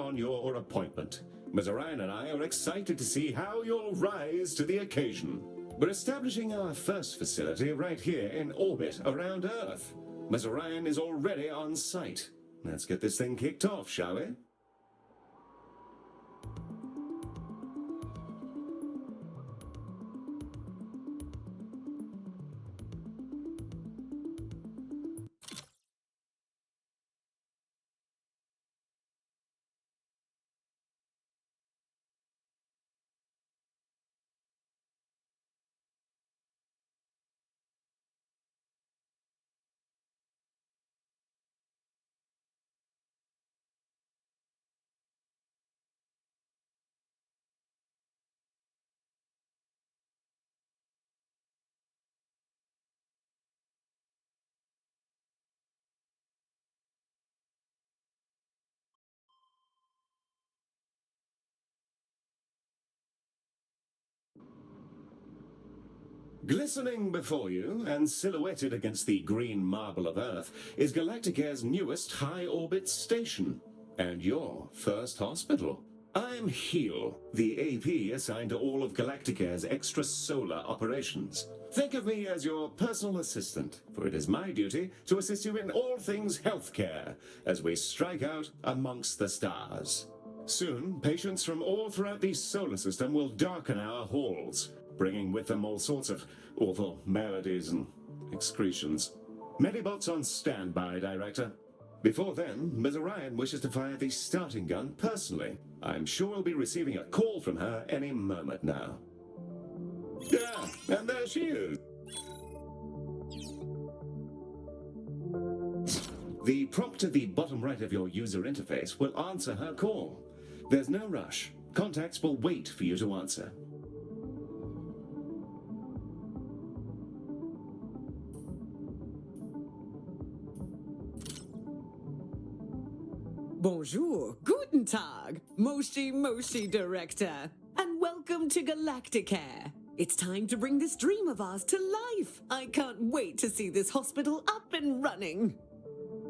on your appointment. Ms. Orion and I are excited to see how you'll rise to the occasion. We're establishing our first facility right here in orbit around Earth. Ms. Orion is already on site. Let's get this thing kicked off, shall we? Glistening before you and silhouetted against the green marble of Earth is Galacticare's newest high-orbit station, and your first hospital. I'm Heel, the AP assigned to all of Galacticare's extrasolar operations. Think of me as your personal assistant, for it is my duty to assist you in all things healthcare as we strike out amongst the stars. Soon, patients from all throughout the solar system will darken our halls, bringing with them all sorts of awful maladies and excretions. Medibots on standby, Director. Before then, Ms. Orion wishes to fire the starting gun personally. I'm sure we'll be receiving a call from her any moment now. Yeah, and there she is. The prompt at the bottom right of your user interface will answer her call. There's no rush. Contacts will wait for you to answer. Bonjour, guten Tag, Moshi Director, and welcome to Galacticare. It's time to bring this dream of ours to life. I can't wait to see this hospital up and running.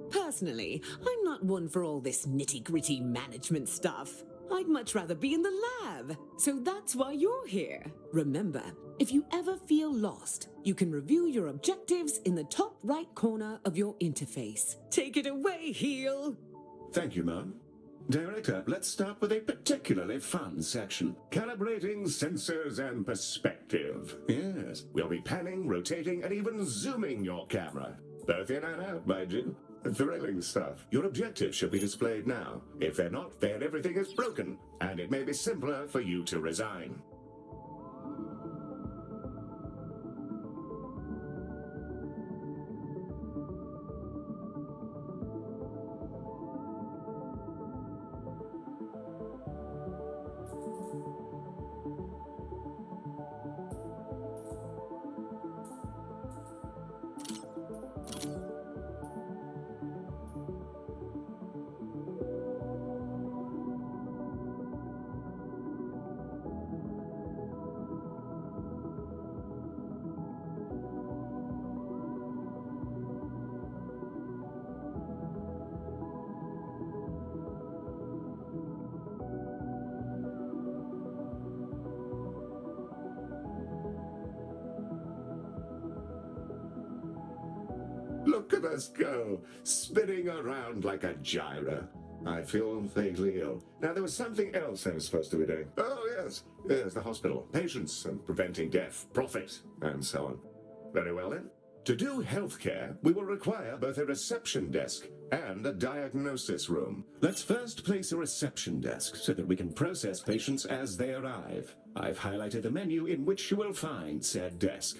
Personally, I'm not one for all this nitty-gritty management stuff. I'd much rather be in the lab, so that's why you're here. Remember, if you ever feel lost, you can review your objectives in the top right corner of your interface. Take it away, Heel. Thank you, Ma'am. Director, let's start with a particularly fun section. Calibrating sensors and perspective. Yes, we'll be panning, rotating, and even zooming your camera. Both in and out, mind you. Thrilling stuff. Your objectives should be displayed now. If they're not, then everything is broken, and it may be simpler for you to resign. Look at us go, spinning around like a gyro. I feel vaguely ill. Now, there was something else I was supposed to be doing. Oh, yes. Yes, the hospital. Patients and preventing death, profit, and so on. Very well, then. To do healthcare, we will require both a reception desk and a diagnosis room. Let's first place a reception desk so that we can process patients as they arrive. I've highlighted the menu in which you will find said desk.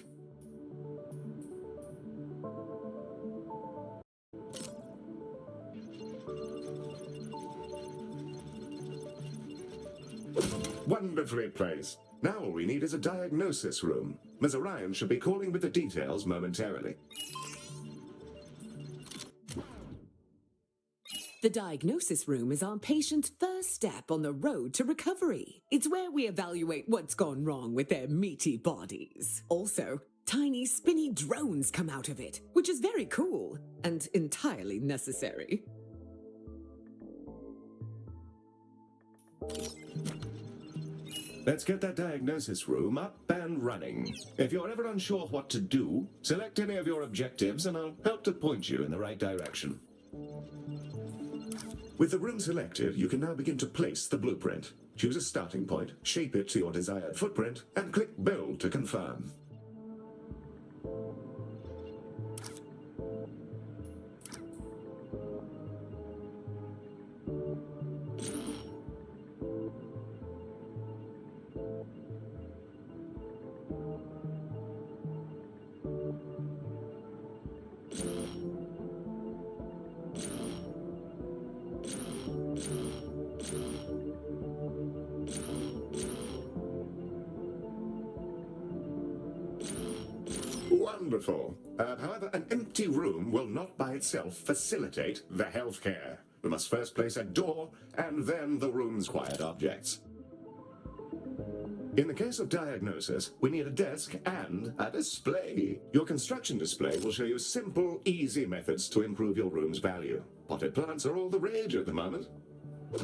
Wonderfully placed. Now all we need is a diagnosis room. Ms. Orion should be calling with the details momentarily. The diagnosis room is our patient's first step on the road to recovery. It's where we evaluate what's gone wrong with their meaty bodies. Also, tiny spinny drones come out of it, which is very cool and entirely necessary. Let's get that diagnosis room up and running. If you're ever unsure what to do, select any of your objectives and I'll help to point you in the right direction. With the room selected, you can now begin to place the blueprint. Choose a starting point, shape it to your desired footprint, and click Build to confirm. Wonderful. However, an empty room will not by itself facilitate the healthcare. We must first place a door and then the room's quiet objects. In the case of diagnosis, we need a desk and a display. Your construction display will show you simple, easy methods to improve your room's value. Potted plants are all the rage at the moment.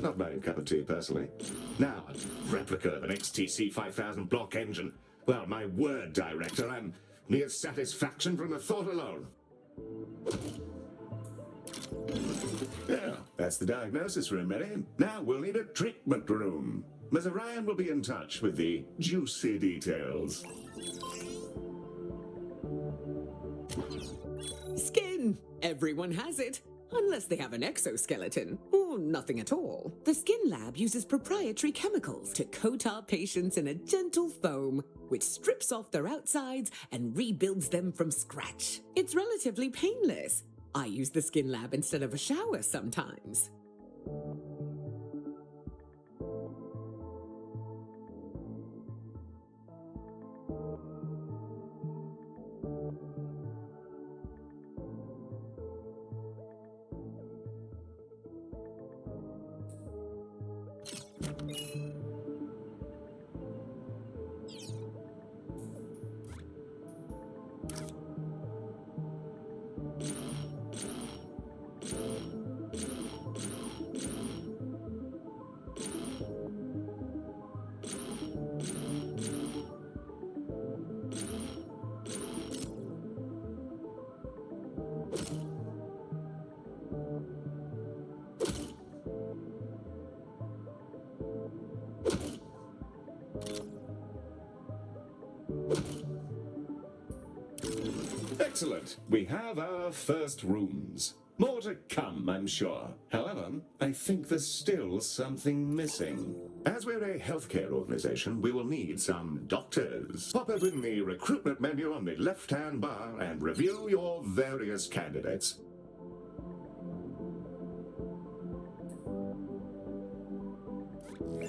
Not my cup of tea, personally. Now, a replica of an XTC 5000 block engine. Well, my word, Director, I'm near satisfaction from the thought alone. Yeah, that's the diagnosis room, ready? Now we'll need a treatment room. Ms. Orion will be in touch with the juicy details. Skin. Everyone has it. Unless they have an exoskeleton, or nothing at all. The Skin Lab uses proprietary chemicals to coat our patients in a gentle foam, which strips off their outsides and rebuilds them from scratch. It's relatively painless. I use the Skin Lab instead of a shower sometimes. Excellent. We have our first rooms. More to come, I'm sure. However, I think there's still something missing. As we're a healthcare organization, we will need some doctors. Pop open the recruitment menu on the left-hand bar and review your various candidates.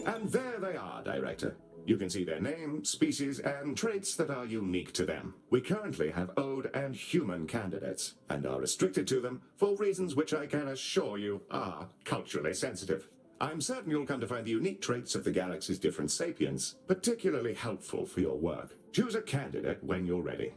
And there they are, Director. You can see their name, species, and traits that are unique to them. We currently have Ode and human candidates, and are restricted to them for reasons which I can assure you are culturally sensitive. I'm certain you'll come to find the unique traits of the galaxy's different sapiens particularly helpful for your work. Choose a candidate when you're ready.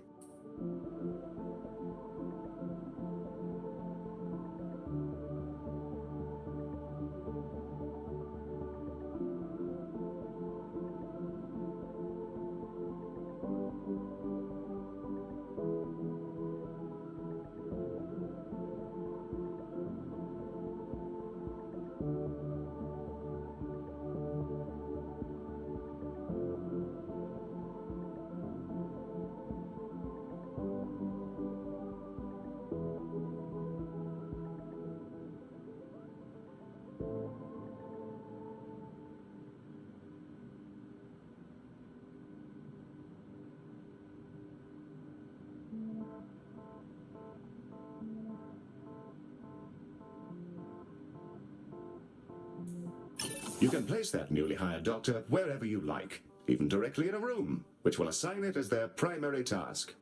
You can place that newly hired doctor wherever you like, even directly in a room, which will assign it as their primary task.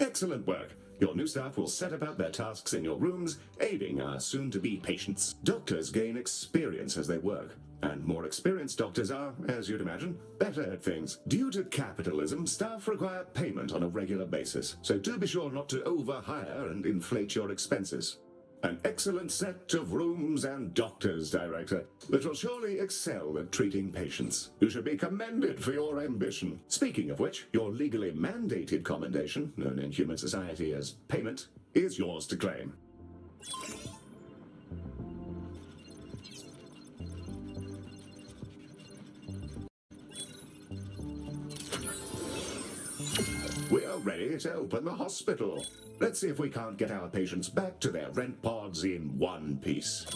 Excellent work. Your new staff will set about their tasks in your rooms, aiding our soon-to-be patients. Doctors gain experience as they work, And more experienced doctors are, as you'd imagine, better at things. Due to capitalism, staff require payment on a regular basis, so do be sure not to overhire and inflate your expenses. An excellent set of rooms and doctors, Director, that will surely excel at treating patients. You should be commended for your ambition. Speaking of which, your legally mandated commendation, known in human society as payment, is yours to claim. We are ready to open the hospital. Let's see if we can't get our patients back to their rent pods in one piece.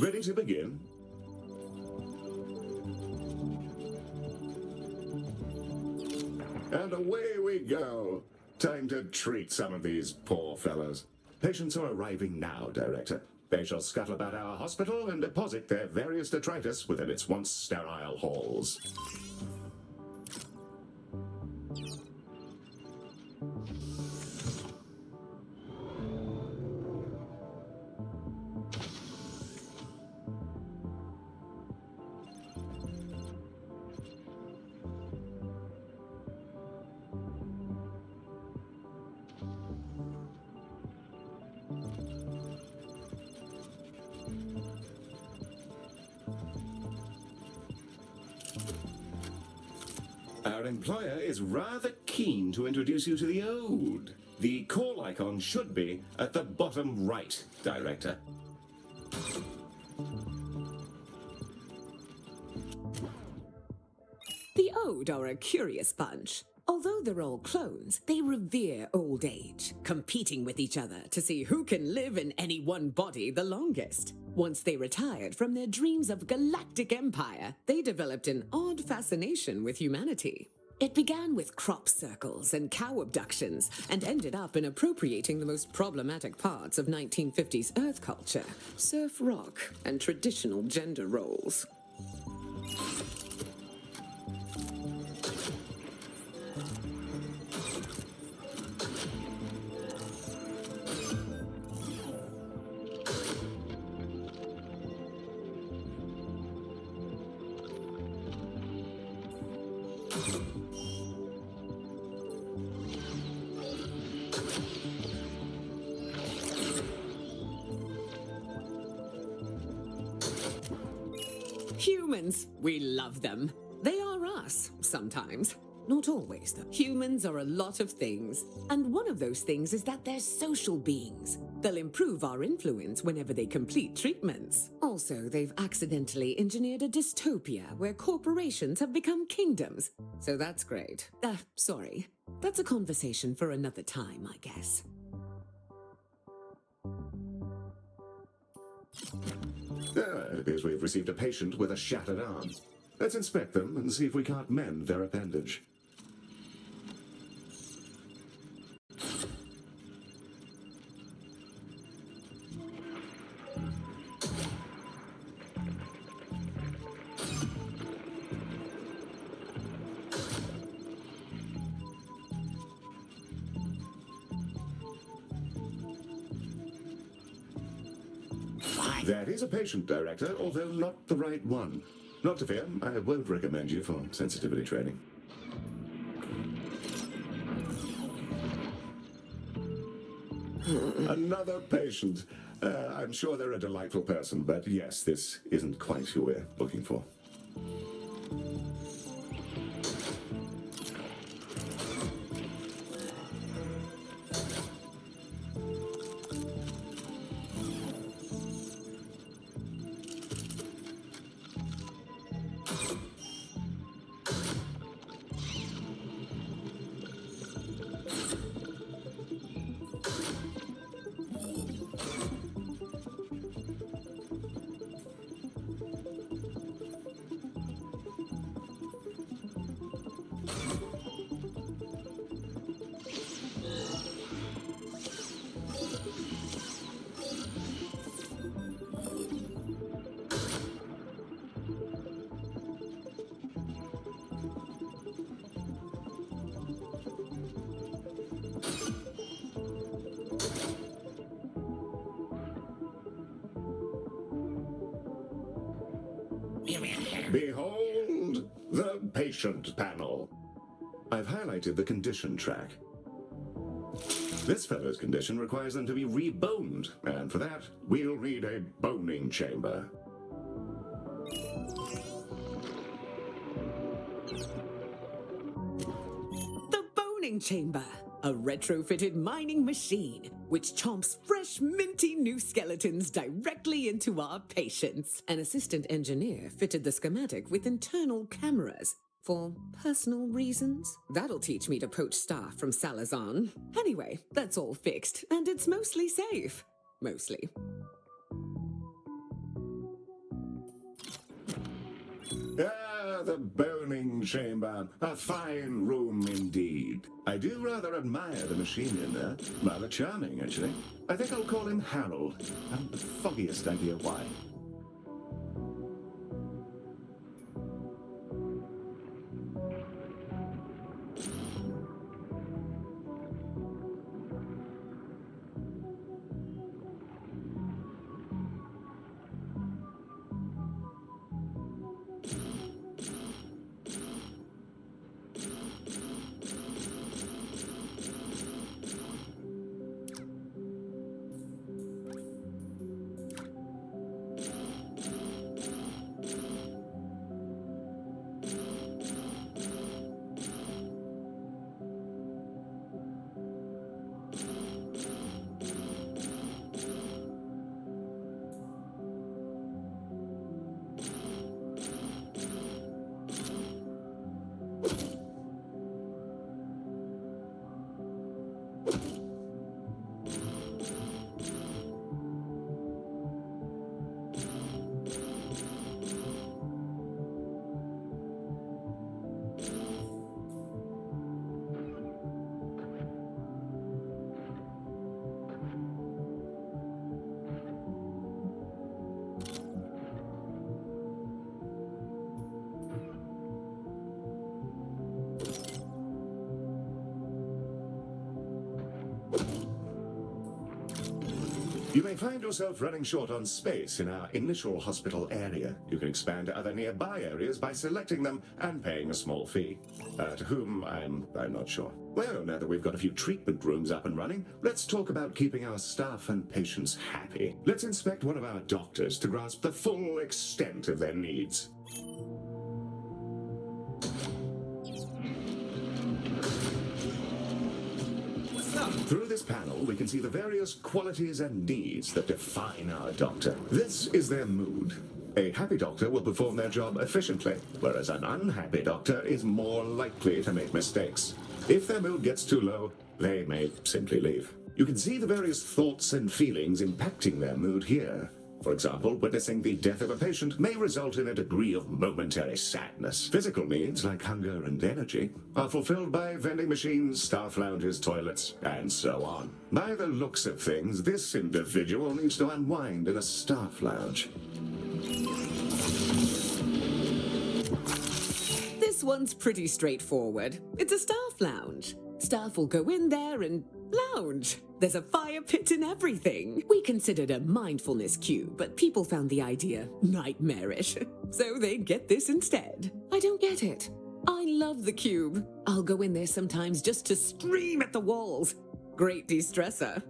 Ready to begin? And away we go. Time to treat some of these poor fellows. Patients are arriving now, Director. They shall scuttle about our hospital and deposit their various detritus within its once sterile halls. Our employer is rather keen to introduce you to the ode. The call icon should be at the bottom right, Director. The Ode are a curious bunch. Although they're all clones, they revere old age, competing with each other to see who can live in any one body the longest. Once they retired from their dreams of galactic empire, they developed an odd fascination with humanity. It began with crop circles and cow abductions, and ended up in appropriating the most problematic parts of 1950s Earth culture, surf rock, and traditional gender roles. Humans, we love them. They are us, sometimes. Not always, though. Humans are a lot of things. And one of those things is that they're social beings. They'll improve our influence whenever they complete treatments. Also, they've accidentally engineered a dystopia where corporations have become kingdoms. So that's great. Sorry. That's a conversation for another time, I guess. It appears we've received a patient with a shattered arm. Let's inspect them and see if we can't mend their appendage. That is a patient, Director, although not the right one. Not to fear, I won't recommend you for sensitivity training. Another patient. I'm sure they're a delightful person, but yes, this isn't quite who we're looking for. patient panel. I've highlighted the condition track. This fellow's condition requires them to be reboned, and for that, we'll need a boning chamber. The boning chamber, a retrofitted mining machine which chomps fresh, minty new skeletons directly into our patients. An assistant engineer fitted the schematic with internal cameras. For personal reasons? That'll teach me to poach staff from Salazan. Anyway, that's all fixed, and it's mostly safe. Mostly. Ah, the boning chamber. A fine room indeed. I do rather admire the machine in there. Rather charming, actually. I think I'll call him Harold. I haven't the foggiest idea why. You may find yourself running short on space in our initial hospital area. You can expand to other nearby areas by selecting them and paying a small fee. To whom, I'm not sure. Well, now that we've got a few treatment rooms up and running, let's talk about keeping our staff and patients happy. Let's inspect one of our doctors to grasp the full extent of their needs. Through this panel, we can see the various qualities and needs that define our doctor. This is their mood. A happy doctor will perform their job efficiently, whereas an unhappy doctor is more likely to make mistakes. If their mood gets too low, they may simply leave. You can see the various thoughts and feelings impacting their mood here. For example, witnessing the death of a patient may result in a degree of momentary sadness. Physical needs, like hunger and energy, are fulfilled by vending machines, staff lounges, toilets, and so on. By the looks of things, this individual needs to unwind in a staff lounge. This one's pretty straightforward. It's a staff lounge. Staff will go in there and lounge. There's a fire pit and everything. We considered a mindfulness cube, but people found the idea nightmarish. So they get this instead. I don't get it. I love the cube. I'll go in there sometimes just to scream at the walls. Great de-stressor.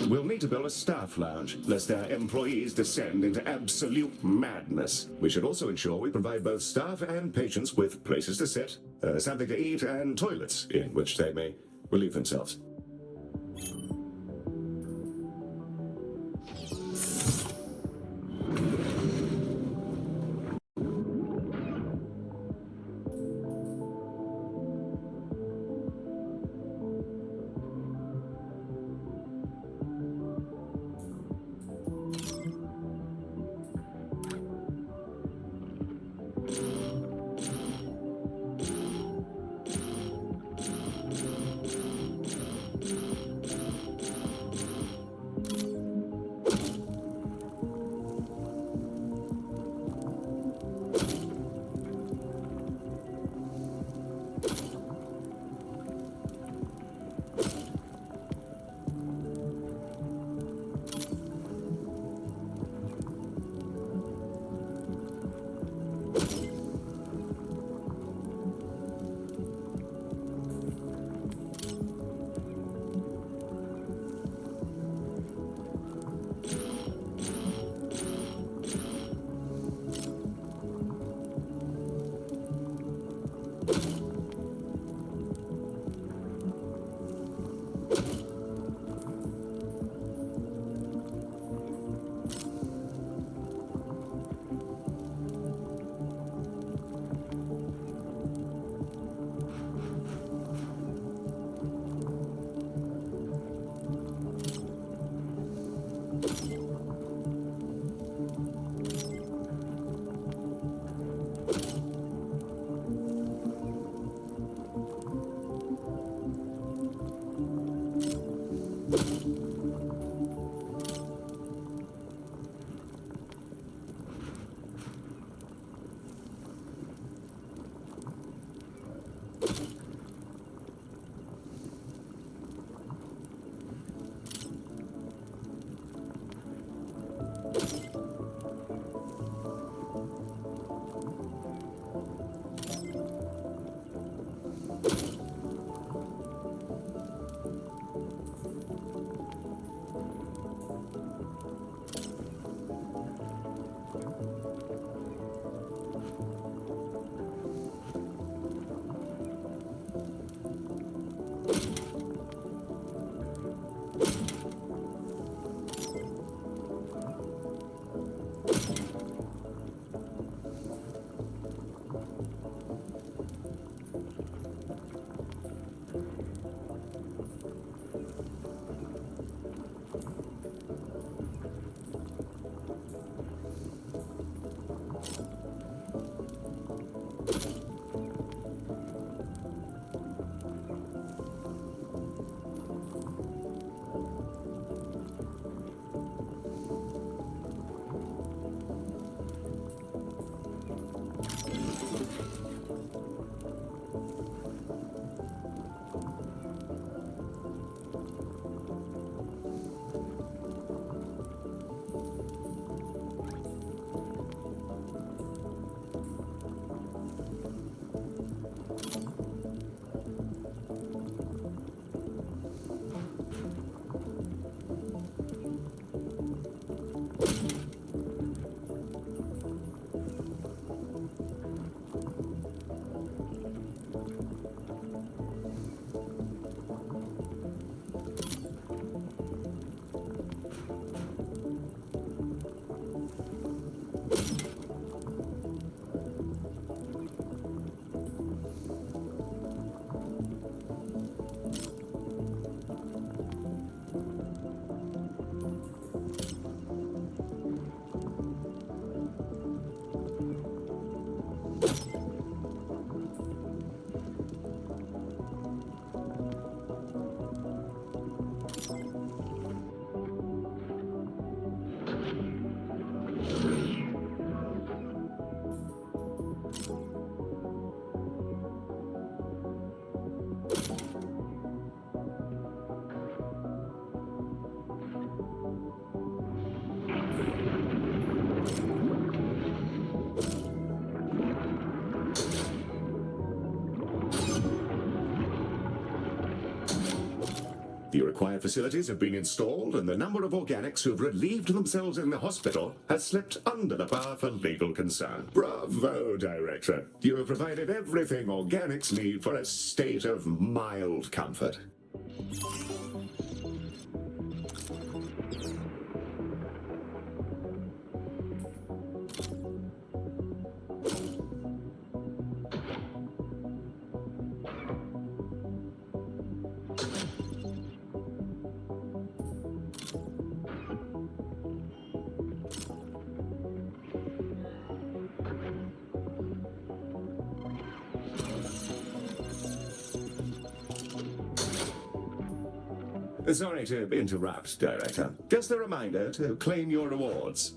We'll need to build a staff lounge, lest our employees descend into absolute madness. We should also ensure we provide both staff and patients with places to sit, something to eat, and toilets in which they may relieve themselves. The required facilities have been installed, and the number of organics who've relieved themselves in the hospital has slipped under the bar for legal concern. Bravo, Director. You have provided everything organics need for a state of mild comfort. Sorry to interrupt, Director. Just a reminder to claim your rewards.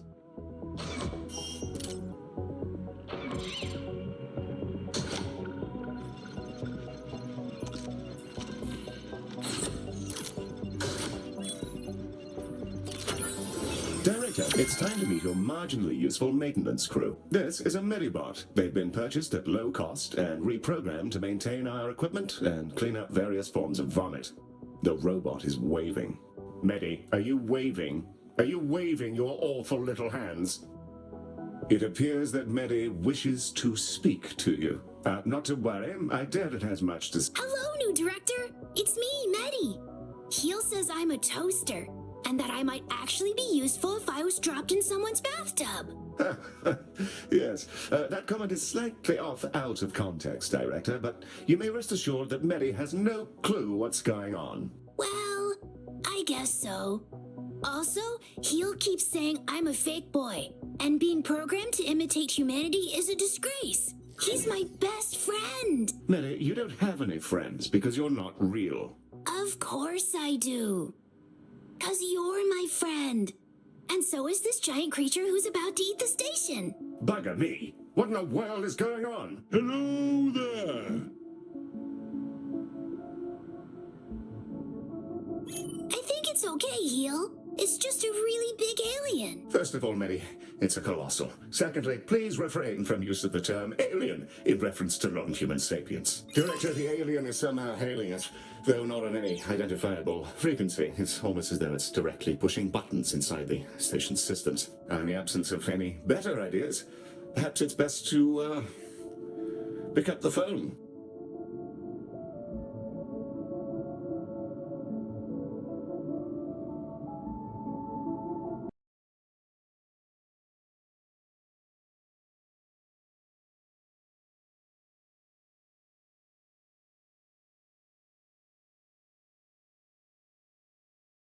Director, it's time to meet your marginally useful maintenance crew. This is a Medibot. They've been purchased at low cost and reprogrammed to maintain our equipment and clean up various forms of vomit. The robot is waving. Medi, are you waving? Are you waving your awful little hands? It appears that Medi wishes to speak to you. Not to worry, I doubt it has much to say. Hello, new director. It's me, Medi. Heel says I'm a toaster, and that I might actually be useful if I was dropped in someone's bathtub. Yes, that comment is slightly out of context, Director, but you may rest assured that Medi has no clue what's going on. Well, I guess so. Also, Heel keeps saying I'm a fake boy, and being programmed to imitate humanity is a disgrace. He's my best friend. Medi, you don't have any friends because you're not real. Of course I do. 'Cause you're my friend. And so is this giant creature who's about to eat the station. Bugger me! What in the world is going on? Hello there! I think it's okay, Heel. It's just a really big alien. First of all, Medi, it's a colossal. Secondly, please refrain from use of the term alien in reference to non-human sapiens. Director, the alien is somehow hailing us, though not on any identifiable frequency. It's almost as though it's directly pushing buttons inside the station's systems. In the absence of any better ideas, perhaps it's best to pick up the phone.